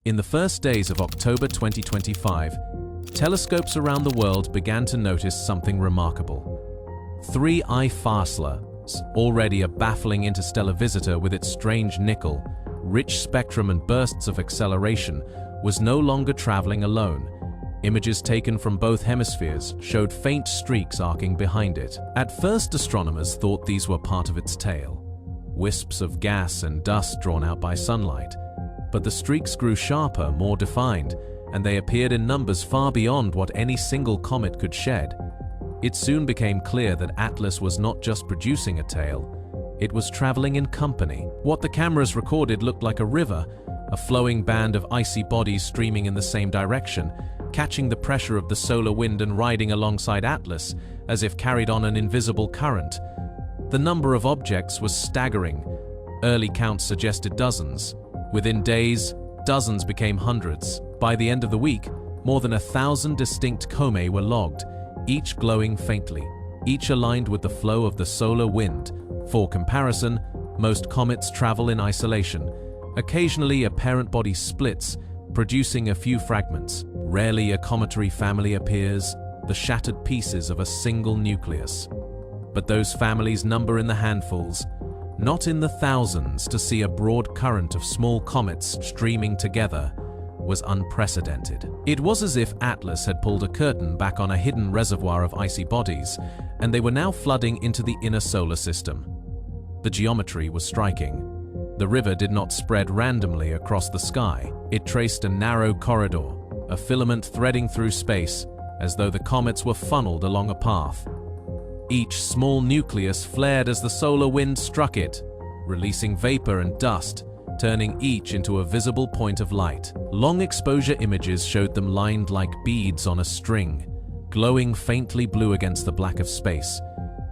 In the first days of October 2025, telescopes around the world began to notice something remarkable. 3I Phaslus, already a baffling interstellar visitor with its strange nickel, rich spectrum and bursts of acceleration, was no longer traveling alone. Images taken from both hemispheres showed faint streaks arcing behind it. At first, astronomers thought these were part of its tail, wisps of gas and dust drawn out by sunlight. But the streaks grew sharper, more defined, and they appeared in numbers far beyond what any single comet could shed. It soon became clear that Atlas was not just producing a tail, it was traveling in company. What the cameras recorded looked like a river, a flowing band of icy bodies streaming in the same direction, catching the pressure of the solar wind and riding alongside Atlas as if carried on an invisible current. The number of objects was staggering. Early counts suggested dozens. Within days, dozens became hundreds. By the end of the week, more than 1,000 distinct comae were logged, each glowing faintly, each aligned with the flow of the solar wind. For comparison, most comets travel in isolation. Occasionally, a parent body splits, producing a few fragments. Rarely a cometary family appears, the shattered pieces of a single nucleus. But those families number in the handfuls, not in the thousands. To see a broad current of small comets streaming together was unprecedented. It was as if Atlas had pulled a curtain back on a hidden reservoir of icy bodies, and they were now flooding into the inner solar system. The geometry was striking. The river did not spread randomly across the sky. It traced a narrow corridor, a filament threading through space, as though the comets were funneled along a path. Each small nucleus flared as the solar wind struck it, releasing vapor and dust, turning each into a visible point of light. Long exposure images showed them lined like beads on a string, glowing faintly blue against the black of space.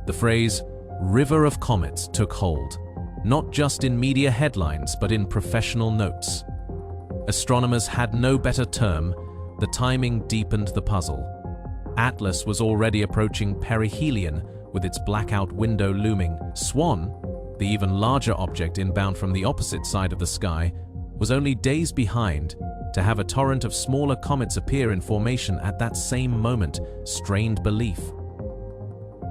The phrase, "River of Comets," took hold, not just in media headlines but in professional notes. Astronomers had no better term. The timing deepened the puzzle. Atlas was already approaching perihelion with its blackout window looming. Swan, the even larger object inbound from the opposite side of the sky, was only days behind. To have a torrent of smaller comets appear in formation at that same moment strained belief.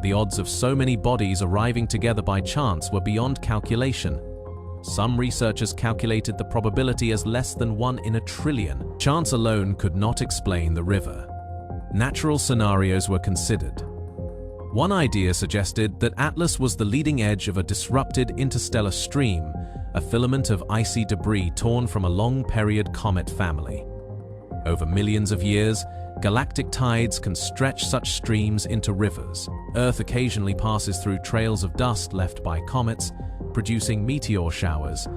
The odds of so many bodies arriving together by chance were beyond calculation. Some researchers calculated the probability as less than 1 in a trillion. Chance alone could not explain the river. Natural scenarios were considered. One idea suggested that Atlas was the leading edge of a disrupted interstellar stream, a filament of icy debris torn from a long-period comet family. Over millions of years, galactic tides can stretch such streams into rivers. Earth occasionally passes through trails of dust left by comets, producing meteor showers.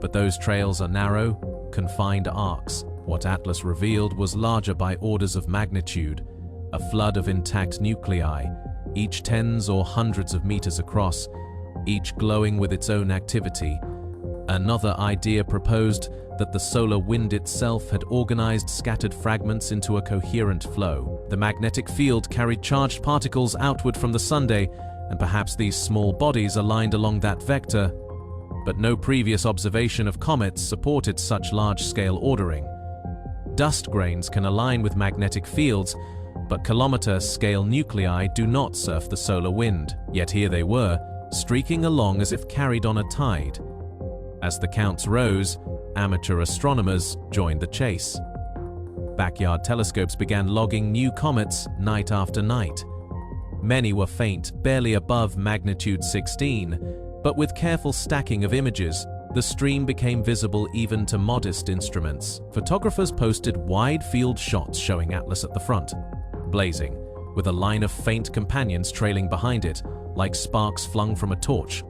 But those trails are narrow, confined arcs. What Atlas revealed was larger by orders of magnitude, a flood of intact nuclei, each tens or hundreds of meters across, each glowing with its own activity. Another idea proposed that the solar wind itself had organized scattered fragments into a coherent flow. The magnetic field carried charged particles outward from the sunday, and perhaps these small bodies aligned along that vector. But no previous observation of comets supported such large-scale ordering. Dust grains can align with magnetic fields, but kilometer-scale nuclei do not surf the solar wind. Yet here they were, streaking along as if carried on a tide. As the counts rose, amateur astronomers joined the chase. Backyard telescopes began logging new comets night after night. Many were faint, barely above magnitude 16, but with careful stacking of images, the stream became visible even to modest instruments. Photographers posted wide-field shots showing Atlas at the front, blazing, with a line of faint companions trailing behind it, like sparks flung from a torch.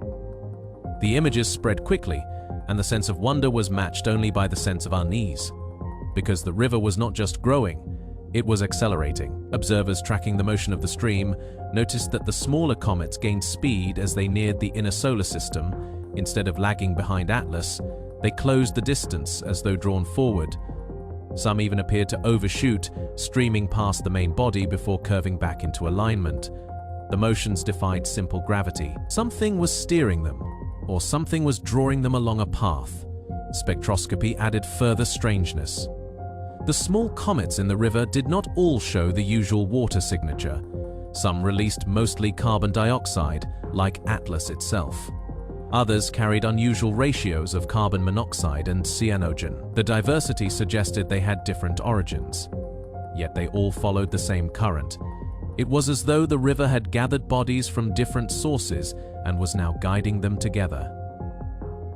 The images spread quickly, and the sense of wonder was matched only by the sense of unease. Because the river was not just growing, it was accelerating. Observers tracking the motion of the stream noticed that the smaller comets gained speed as they neared the inner solar system. Instead of lagging behind Atlas, they closed the distance as though drawn forward. Some even appeared to overshoot, streaming past the main body before curving back into alignment. The motions defied simple gravity. Something was steering them, or something was drawing them along a path. spectroscopy added further strangeness. The small comets in the river did not all show the usual water signature. Some released mostly carbon dioxide, like Atlas itself. Others carried unusual ratios of carbon monoxide and cyanogen. The diversity suggested they had different origins. Yet they all followed the same current. It was as though the river had gathered bodies from different sources and was now guiding them together.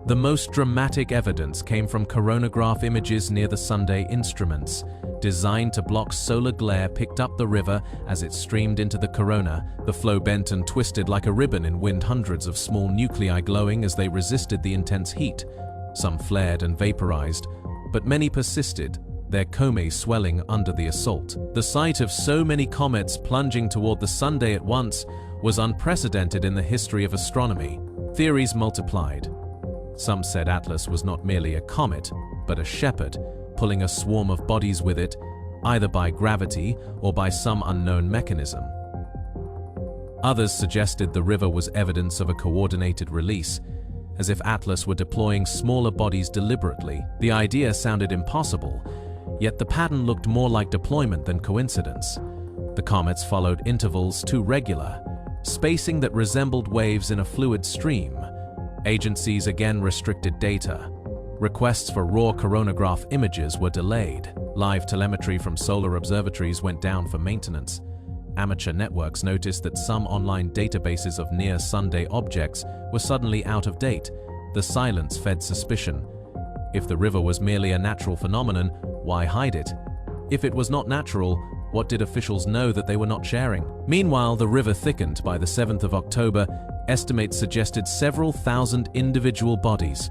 The most dramatic evidence came from coronagraph images near the Sunday instruments. Designed to block solar glare, picked up the river as it streamed into the corona. The flow bent and twisted like a ribbon in wind, hundreds of small nuclei glowing as they resisted the intense heat. Some flared and vaporized, but many persisted, their comae swelling under the assault. The sight of so many comets plunging toward the Sunday at once was unprecedented in the history of astronomy. Theories multiplied. Some said Atlas was not merely a comet, but a shepherd, pulling a swarm of bodies with it, either by gravity or by some unknown mechanism. Others suggested the river was evidence of a coordinated release, as if Atlas were deploying smaller bodies deliberately. The idea sounded impossible, yet the pattern looked more like deployment than coincidence. The comets followed intervals too regular, spacing that resembled waves in a fluid stream. Agencies again restricted data. Requests for raw coronagraph images were delayed. Live telemetry from solar observatories went down for maintenance. Amateur networks noticed that some online databases of near-Sunday objects were suddenly out of date. The silence fed suspicion. If the river was merely a natural phenomenon, why hide it? If it was not natural, what did officials know that they were not sharing? Meanwhile, the river thickened. By the 7th of October, estimates suggested several thousand individual bodies.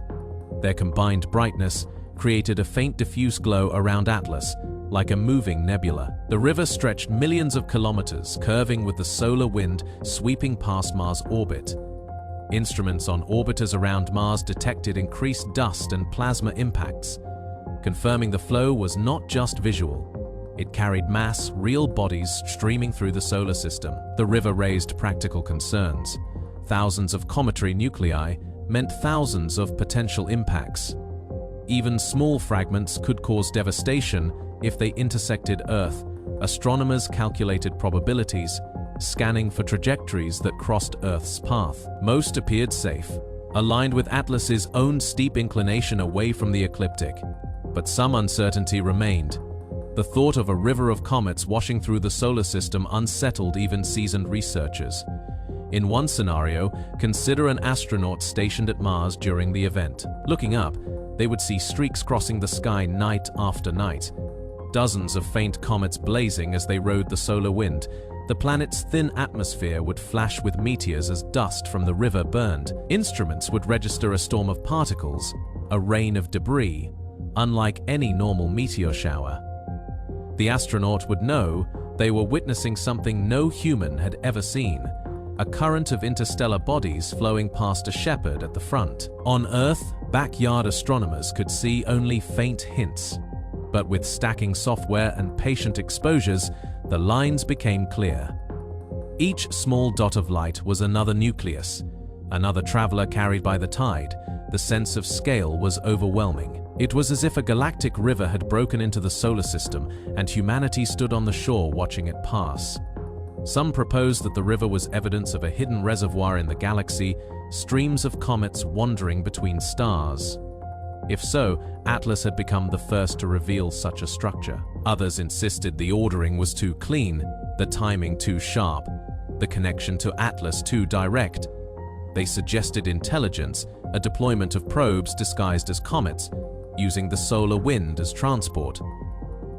Their combined brightness created a faint diffuse glow around Atlas, like a moving nebula. The river stretched millions of kilometers, curving with the solar wind sweeping past Mars' orbit. Instruments on orbiters around Mars detected increased dust and plasma impacts, confirming the flow was not just visual. It carried mass, real bodies streaming through the solar system. The river raised practical concerns. Thousands of cometary nuclei meant thousands of potential impacts. Even small fragments could cause devastation if they intersected Earth. Astronomers calculated probabilities, scanning for trajectories that crossed Earth's path. Most appeared safe, aligned with Atlas's own steep inclination away from the ecliptic. But some uncertainty remained. The thought of a river of comets washing through the solar system unsettled even seasoned researchers. In one scenario, consider an astronaut stationed at Mars during the event. Looking up, they would see streaks crossing the sky night after night. Dozens of faint comets blazing as they rode the solar wind. The planet's thin atmosphere would flash with meteors as dust from the river burned. Instruments would register a storm of particles, a rain of debris, unlike any normal meteor shower. The astronaut would know they were witnessing something no human had ever seen. A current of interstellar bodies flowing past a shepherd at the front. On Earth, backyard astronomers could see only faint hints. But with stacking software and patient exposures, the lines became clear. Each small dot of light was another nucleus, another traveler carried by the tide. The sense of scale was overwhelming. It was as if a galactic river had broken into the solar system, and humanity stood on the shore watching it pass. Some proposed that the river was evidence of a hidden reservoir in the galaxy, streams of comets wandering between stars. If so, Atlas had become the first to reveal such a structure. Others insisted the ordering was too clean, the timing too sharp, the connection to Atlas too direct. They suggested intelligence, a deployment of probes disguised as comets, using the solar wind as transport.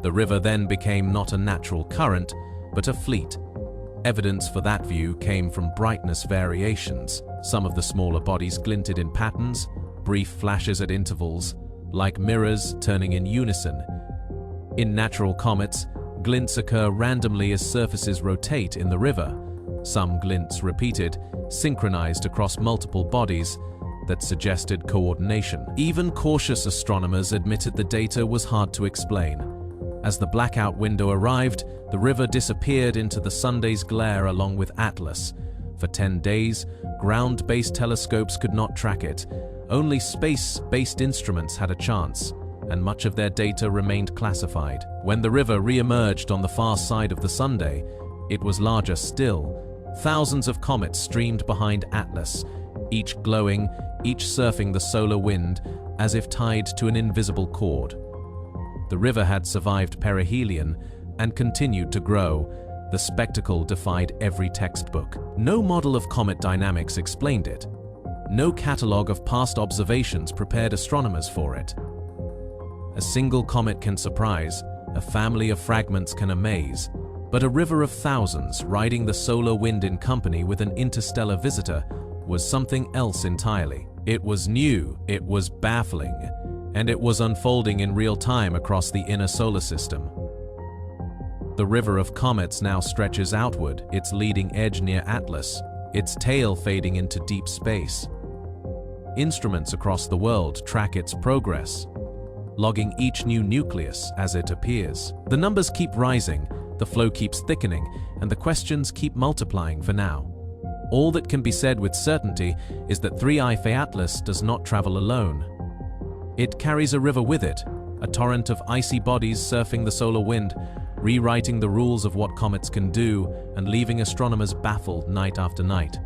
The river then became not a natural current, but a fleet. Evidence for that view came from brightness variations. Some of the smaller bodies glinted in patterns, brief flashes at intervals, like mirrors turning in unison. In natural comets, glints occur randomly as surfaces rotate in the river. Some glints repeated, synchronized across multiple bodies, that suggested coordination. Even cautious astronomers admitted the data was hard to explain. As the blackout window arrived, the river disappeared into the Sunday's glare along with Atlas. For 10 days, ground-based telescopes could not track it. Only space-based instruments had a chance, and much of their data remained classified. When the river re-emerged on the far side of the Sunday, it was larger still. Thousands of comets streamed behind Atlas, each glowing, each surfing the solar wind as if tied to an invisible cord. The river had survived perihelion and continued to grow. The spectacle defied every textbook. No model of comet dynamics explained it. No catalogue of past observations prepared astronomers for it. A single comet can surprise, a family of fragments can amaze, but a river of thousands riding the solar wind in company with an interstellar visitor was something else entirely. It was new, it was baffling, and it was unfolding in real time across the inner solar system. The river of comets now stretches outward, its leading edge near Atlas, its tail fading into deep space. Instruments across the world track its progress, logging each new nucleus as it appears. The numbers keep rising, the flow keeps thickening, and the questions keep multiplying for now. All that can be said with certainty is that 3I Phi Atlas does not travel alone. It carries a river with it, a torrent of icy bodies surfing the solar wind, rewriting the rules of what comets can do and leaving astronomers baffled night after night.